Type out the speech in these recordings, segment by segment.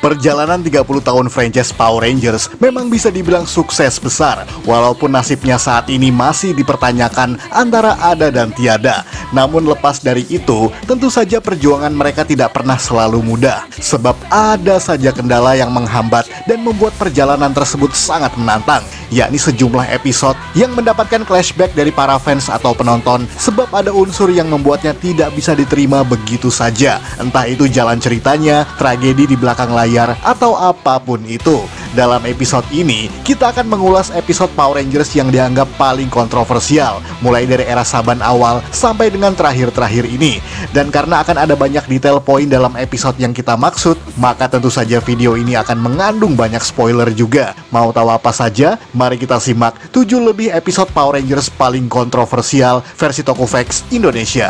Perjalanan 30 tahun franchise Power Rangers memang bisa dibilang sukses besar, walaupun nasibnya saat ini masih dipertanyakan antara ada dan tiada. Namun lepas dari itu, tentu saja perjuangan mereka tidak pernah selalu mudah, sebab ada saja kendala yang menghambat dan membuat perjalanan tersebut sangat menantang, yakni sejumlah episode yang mendapatkan flashback dari para fans atau penonton, sebab ada unsur yang membuatnya tidak bisa diterima begitu saja, entah itu jalan ceritanya, tragedi di belakang layar, atau apapun itu. Dalam episode ini, kita akan mengulas episode Power Rangers yang dianggap paling kontroversial, mulai dari era Saban awal sampai dengan terakhir-terakhir ini. Dan karena akan ada banyak detail poin dalam episode yang kita maksud, maka tentu saja video ini akan mengandung banyak spoiler juga. Mau tahu apa saja? Mari kita simak 7 lebih episode Power Rangers paling kontroversial versi Tokufax Indonesia.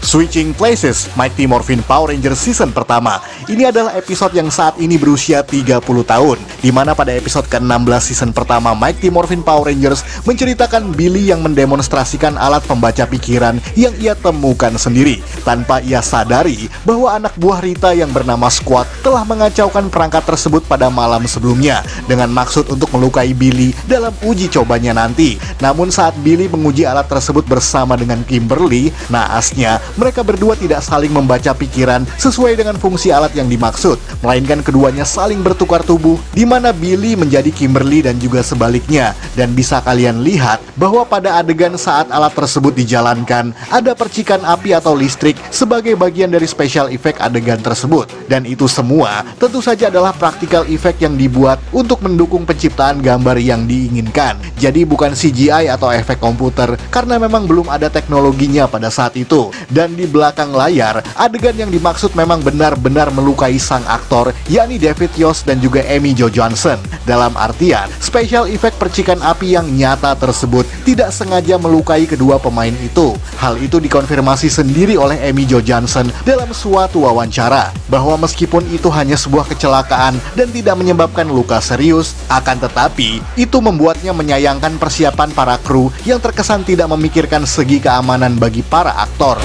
Switching Places, Mighty Morphin Power Rangers season pertama. Ini adalah episode yang saat ini berusia 30 tahun, di mana pada episode ke-16 season pertama Mighty Morphin Power Rangers menceritakan Billy yang mendemonstrasikan alat pembaca pikiran yang ia temukan sendiri, tanpa ia sadari bahwa anak buah Rita yang bernama Squad telah mengacaukan perangkat tersebut pada malam sebelumnya, dengan maksud untuk melukai Billy dalam uji cobanya nanti. Namun saat Billy menguji alat tersebut bersama dengan Kimberly, naasnya mereka berdua tidak saling membaca pikiran sesuai dengan fungsi alat yang dimaksud, melainkan keduanya saling bertukar tubuh, di mana Billy menjadi Kimberly dan juga sebaliknya. Dan bisa kalian lihat bahwa pada adegan saat alat tersebut dijalankan, ada percikan api atau listrik sebagai bagian dari special effect adegan tersebut. Dan itu semua tentu saja adalah practical effect yang dibuat untuk mendukung penciptaan gambar yang diinginkan. Jadi bukan CGI atau efek komputer, karena memang belum ada teknologinya pada saat itu. Dan di belakang layar, adegan yang dimaksud memang benar-benar melukai sang aktor, yakni David Yost dan juga Amy Jo Johnson. Dalam artian, special effect percikan api yang nyata tersebut tidak sengaja melukai kedua pemain itu. Hal itu dikonfirmasi sendiri oleh Amy Jo Johnson dalam suatu wawancara, bahwa meskipun itu hanya sebuah kecelakaan dan tidak menyebabkan luka serius, akan tetapi itu membuatnya menyayangkan persiapan para kru yang terkesan tidak memikirkan segi keamanan bagi para aktor.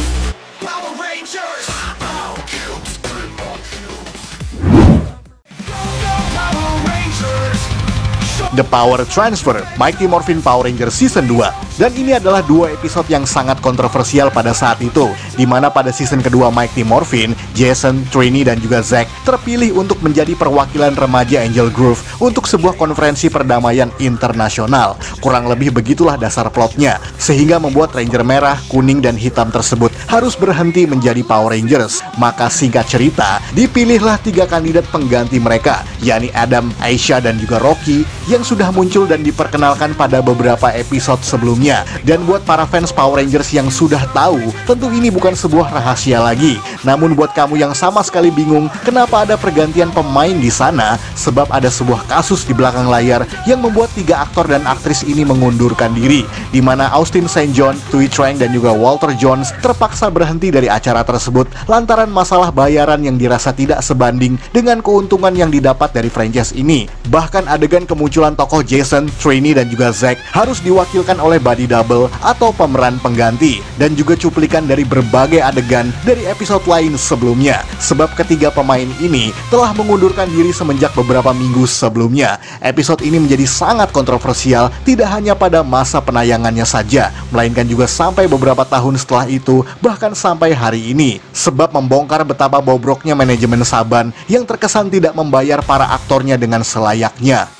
The Power Transfer, Mighty Morphin Power Rangers Season 2. Dan ini adalah dua episode yang sangat kontroversial pada saat itu, di mana pada season kedua Mighty Morphin, Jason, Trini, dan juga Zack terpilih untuk menjadi perwakilan remaja Angel Grove untuk sebuah konferensi perdamaian internasional. Kurang lebih begitulah dasar plotnya, sehingga membuat Ranger merah, kuning, dan hitam tersebut harus berhenti menjadi Power Rangers. Maka singkat cerita, dipilihlah 3 kandidat pengganti mereka, yakni Adam, Aisha, dan juga Rocky, yang sudah muncul dan diperkenalkan pada beberapa episode sebelumnya. Dan buat para fans Power Rangers yang sudah tahu, tentu ini bukan sebuah rahasia lagi. Namun buat kamu yang sama sekali bingung kenapa ada pergantian pemain di sana, sebab ada sebuah kasus di belakang layar yang membuat 3 aktor dan aktris ini mengundurkan diri, di mana Austin St. John, Thuy Trang, dan juga Walter Jones terpaksa berhenti dari acara tersebut lantaran masalah bayaran yang dirasa tidak sebanding dengan keuntungan yang didapat dari franchise ini. Bahkan adegan kemunculan tokoh Jason, Trini, dan juga Zack harus diwakilkan oleh body double atau pemeran pengganti, dan juga cuplikan dari berbagai adegan dari episode lain sebelumnya, sebab ketiga pemain ini telah mengundurkan diri semenjak beberapa minggu sebelumnya. Episode ini menjadi sangat kontroversial, tidak hanya pada masa penayangannya saja, melainkan juga sampai beberapa tahun setelah itu, bahkan sampai hari ini, sebab membongkar betapa bobroknya manajemen Saban yang terkesan tidak membayar para aktornya dengan selayaknya.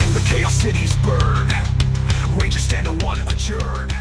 The Chaos Cities burn. Rangers stand to one adjourn.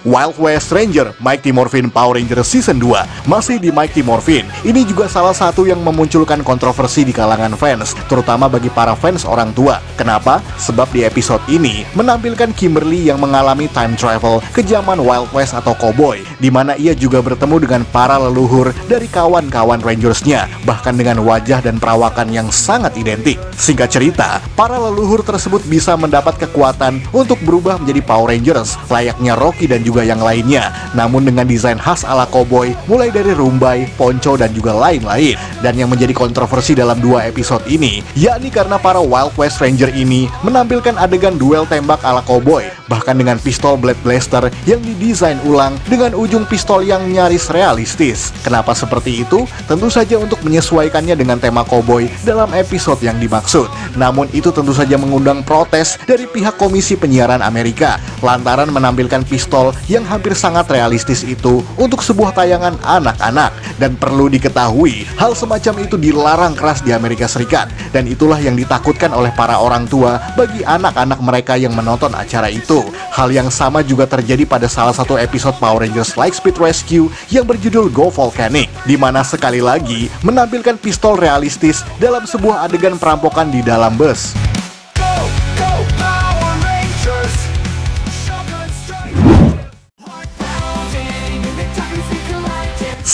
Wild West Ranger, Mighty Morphin Power Rangers Season 2. Masih di Mighty Morphin, ini juga salah satu yang memunculkan kontroversi di kalangan fans, terutama bagi para fans orang tua. Kenapa? Sebab di episode ini menampilkan Kimberly yang mengalami time travel ke zaman Wild West atau Cowboy, di mana ia juga bertemu dengan para leluhur dari kawan-kawan Rangersnya, bahkan dengan wajah dan perawakan yang sangat identik. Singkat cerita, para leluhur tersebut bisa mendapat kekuatan untuk berubah menjadi Power Rangers, layaknya Rocky dan juga juga yang lainnya, namun dengan desain khas ala koboi, mulai dari rumbai, ponco, dan juga lain-lain. Dan yang menjadi kontroversi dalam 2 episode ini, yakni karena para Wild West Ranger ini menampilkan adegan duel tembak ala koboi, bahkan dengan pistol blade blaster yang didesain ulang dengan ujung pistol yang nyaris realistis. Kenapa seperti itu? Tentu saja untuk menyesuaikannya dengan tema koboi dalam episode yang dimaksud. Namun itu tentu saja mengundang protes dari pihak Komisi Penyiaran Amerika lantaran menampilkan pistol yang hampir sangat realistis itu untuk sebuah tayangan anak-anak. Dan perlu diketahui, hal semacam itu dilarang keras di Amerika Serikat, dan itulah yang ditakutkan oleh para orang tua bagi anak-anak mereka yang menonton acara itu. Hal yang sama juga terjadi pada salah satu episode Power Rangers Lightspeed Rescue yang berjudul Go Volcanic, di mana sekali lagi menampilkan pistol realistis dalam sebuah adegan perampokan di dalam bus.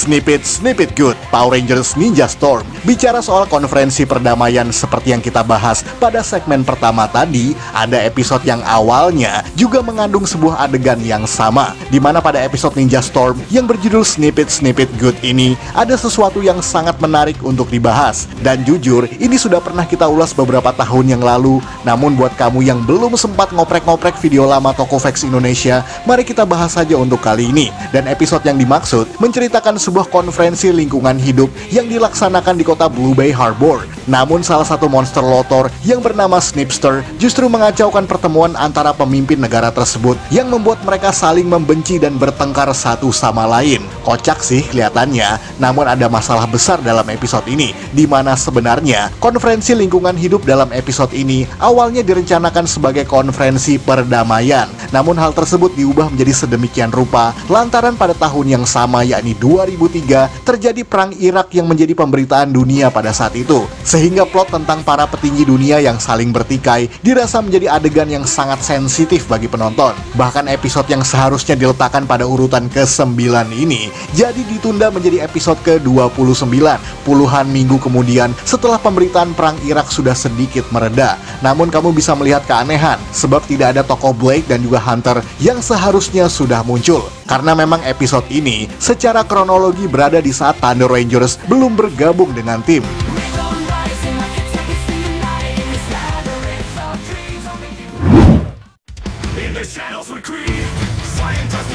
Snippet Good, Power Rangers Ninja Storm. Bicara soal konferensi perdamaian seperti yang kita bahas pada segmen pertama tadi, ada episode yang awalnya juga mengandung sebuah adegan yang sama, di mana pada episode Ninja Storm yang berjudul Snippet Good ini ada sesuatu yang sangat menarik untuk dibahas. Dan jujur, ini sudah pernah kita ulas beberapa tahun yang lalu. Namun buat kamu yang belum sempat ngoprek-ngoprek video lama Tokovex Indonesia, mari kita bahas saja untuk kali ini. Dan episode yang dimaksud menceritakan sebuah konferensi lingkungan hidup yang dilaksanakan di kota Blue Bay Harbor. Namun salah satu monster lotor yang bernama Snipster justru mengacaukan pertemuan antara pemimpin negara tersebut yang membuat mereka saling membenci dan bertengkar satu sama lain. Kocak sih kelihatannya, namun ada masalah besar dalam episode ini, di mana sebenarnya konferensi lingkungan hidup dalam episode ini awalnya direncanakan sebagai konferensi perdamaian. Namun hal tersebut diubah menjadi sedemikian rupa lantaran pada tahun yang sama, yakni 2003, terjadi perang Irak yang menjadi pemberitaan dunia pada saat itu. Sehingga plot tentang para petinggi dunia yang saling bertikai dirasa menjadi adegan yang sangat sensitif bagi penonton. Bahkan episode yang seharusnya diletakkan pada urutan ke-9 ini jadi ditunda menjadi episode ke-29 puluhan minggu kemudian setelah pemberitaan perang Irak sudah sedikit mereda. Namun kamu bisa melihat keanehan sebab tidak ada tokoh Blake dan juga Hunter yang seharusnya sudah muncul. Karena memang episode ini secara kronologi berada di saat Thunder Rangers belum bergabung dengan tim.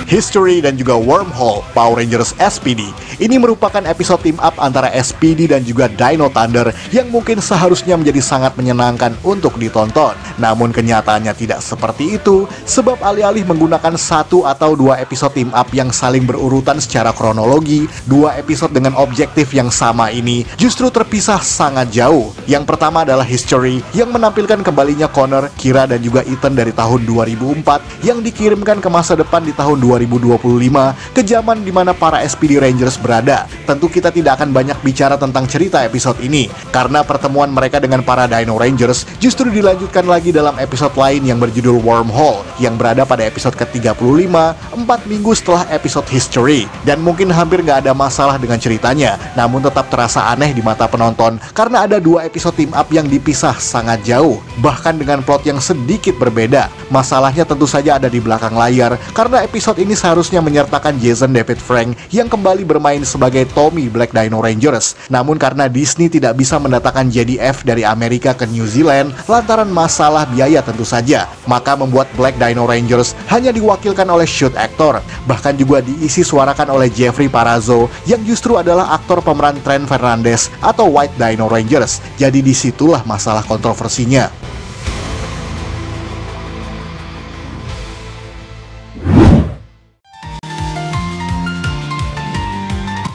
History dan juga Wormhole, Power Rangers SPD. Ini merupakan episode team up antara SPD dan juga Dino Thunder yang mungkin seharusnya menjadi sangat menyenangkan untuk ditonton. Namun kenyataannya tidak seperti itu, sebab alih-alih menggunakan 1 atau 2 episode team up yang saling berurutan secara kronologi, 2 episode dengan objektif yang sama ini justru terpisah sangat jauh. Yang pertama adalah History yang menampilkan kembalinya Connor, Kira, dan juga Ethan dari tahun 2004 yang dikirimkan ke masa depan di tahun 2025 ke zaman di mana para SPD Rangers berada. Tentu kita tidak akan banyak bicara tentang cerita episode ini karena pertemuan mereka dengan para Dino Rangers justru dilanjutkan lagi dalam episode lain yang berjudul Wormhole yang berada pada episode ke-35 4 minggu setelah episode History. Dan mungkin hampir nggak ada masalah dengan ceritanya, namun tetap terasa aneh di mata penonton karena ada 2 episode team up yang dipisah sangat jauh, bahkan dengan plot yang sedikit berbeda. Masalahnya tentu saja ada di belakang layar karena episode ini seharusnya menyertakan Jason David Frank yang kembali bermain sebagai Tommy Black Dino Rangers. Namun karena Disney tidak bisa mendatangkan JDF dari Amerika ke New Zealand lantaran masalah biaya tentu saja, maka membuat Black Dino Rangers hanya diwakilkan oleh shoot actor. Bahkan juga diisi suarakan oleh Jeffrey Parazzo yang justru adalah aktor pemeran Trent Fernandez atau White Dino Rangers. Jadi disitulah masalah kontroversinya.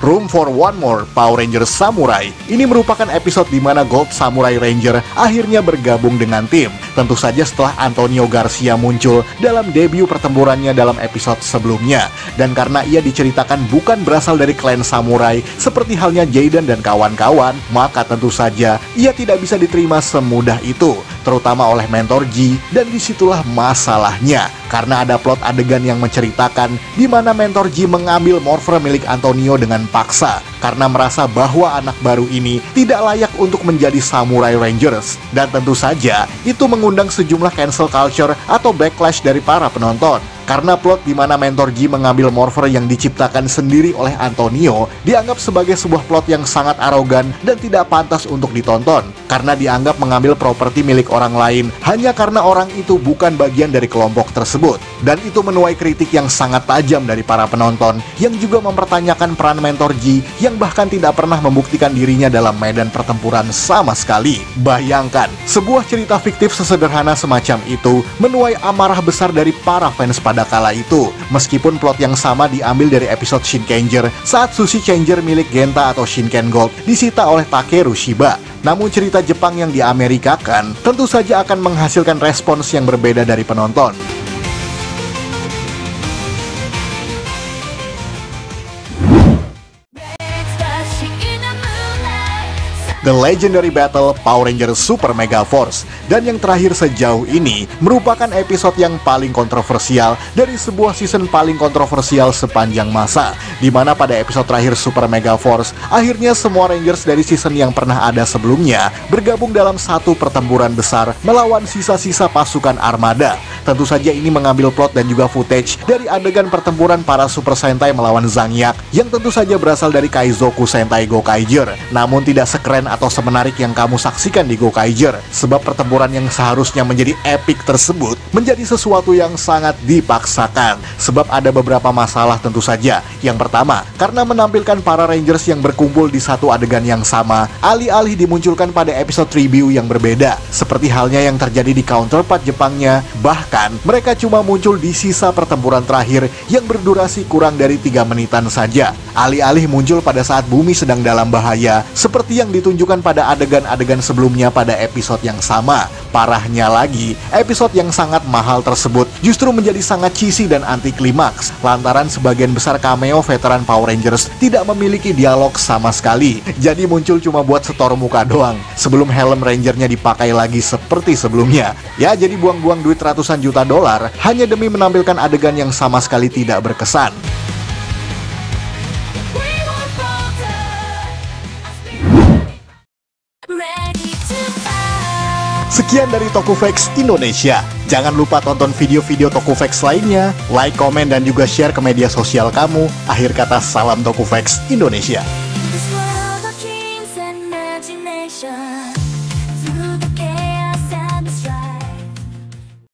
Room for One More, Power Rangers Samurai. Ini merupakan episode di mana Gold Samurai Ranger akhirnya bergabung dengan tim. Tentu saja setelah Antonio Garcia muncul dalam debut pertempurannya dalam episode sebelumnya. Dan karena ia diceritakan bukan berasal dari klan samurai seperti halnya Jaden dan kawan-kawan, maka tentu saja ia tidak bisa diterima semudah itu, terutama oleh mentor G. Dan disitulah masalahnya, karena ada plot adegan yang menceritakan di mana mentor G mengambil morpher milik Antonio dengan paksa karena merasa bahwa anak baru ini tidak layak untuk menjadi Samurai Rangers. Dan tentu saja itu mengundang sejumlah cancel culture atau backlash dari para penonton. karena plot di mana Mentor G mengambil morpher yang diciptakan sendiri oleh Antonio dianggap sebagai sebuah plot yang sangat arogan dan tidak pantas untuk ditonton, karena dianggap mengambil properti milik orang lain hanya karena orang itu bukan bagian dari kelompok tersebut. Dan itu menuai kritik yang sangat tajam dari para penonton yang juga mempertanyakan peran Mentor G yang bahkan tidak pernah membuktikan dirinya dalam medan pertempuran sama sekali. Bayangkan, sebuah cerita fiktif sesederhana semacam itu menuai amarah besar dari para fans pada kala itu, meskipun plot yang sama diambil dari episode Shinkenger saat Sushi Changer milik Genta atau Shinken Gold disita oleh Takeru Shiba. Namun cerita Jepang yang diamerikakan tentu saja akan menghasilkan respons yang berbeda dari penonton. The Legendary Battle Power Rangers Super Mega Force, dan yang terakhir sejauh ini merupakan episode yang paling kontroversial dari sebuah season paling kontroversial sepanjang masa, di mana pada episode terakhir Super Mega Force akhirnya semua Rangers dari season yang pernah ada sebelumnya bergabung dalam satu pertempuran besar melawan sisa-sisa pasukan armada. Tentu saja ini mengambil plot dan juga footage dari adegan pertempuran para Super Sentai melawan Zangyak yang tentu saja berasal dari Kaizoku Sentai Gokaiger, namun tidak sekeren atau semenarik yang kamu saksikan di Gokaiger, sebab pertempuran yang seharusnya menjadi epic tersebut menjadi sesuatu yang sangat dipaksakan, sebab ada beberapa masalah tentu saja. Yang pertama, karena menampilkan para Rangers yang berkumpul di satu adegan yang sama, alih-alih dimunculkan pada episode review yang berbeda, seperti halnya yang terjadi di counterpart Jepangnya. Bahkan, mereka cuma muncul di sisa pertempuran terakhir yang berdurasi kurang dari 3 menitan saja, alih-alih muncul pada saat bumi sedang dalam bahaya, seperti yang ditunjukkan pada adegan-adegan sebelumnya pada episode yang sama. Parahnya lagi, episode yang sangat mahal tersebut justru menjadi sangat cheesy dan anti klimaks, lantaran sebagian besar cameo veteran Power Rangers tidak memiliki dialog sama sekali, jadi muncul cuma buat setor muka doang, sebelum helm Rangernya dipakai lagi seperti sebelumnya. Ya, jadi buang-buang duit ratusan juta dolar hanya demi menampilkan adegan yang sama sekali tidak berkesan. Sekian dari Tokufex Indonesia. Jangan lupa tonton video-video Tokufex lainnya, like, komen, dan juga share ke media sosial kamu. Akhir kata, salam Tokufex Indonesia.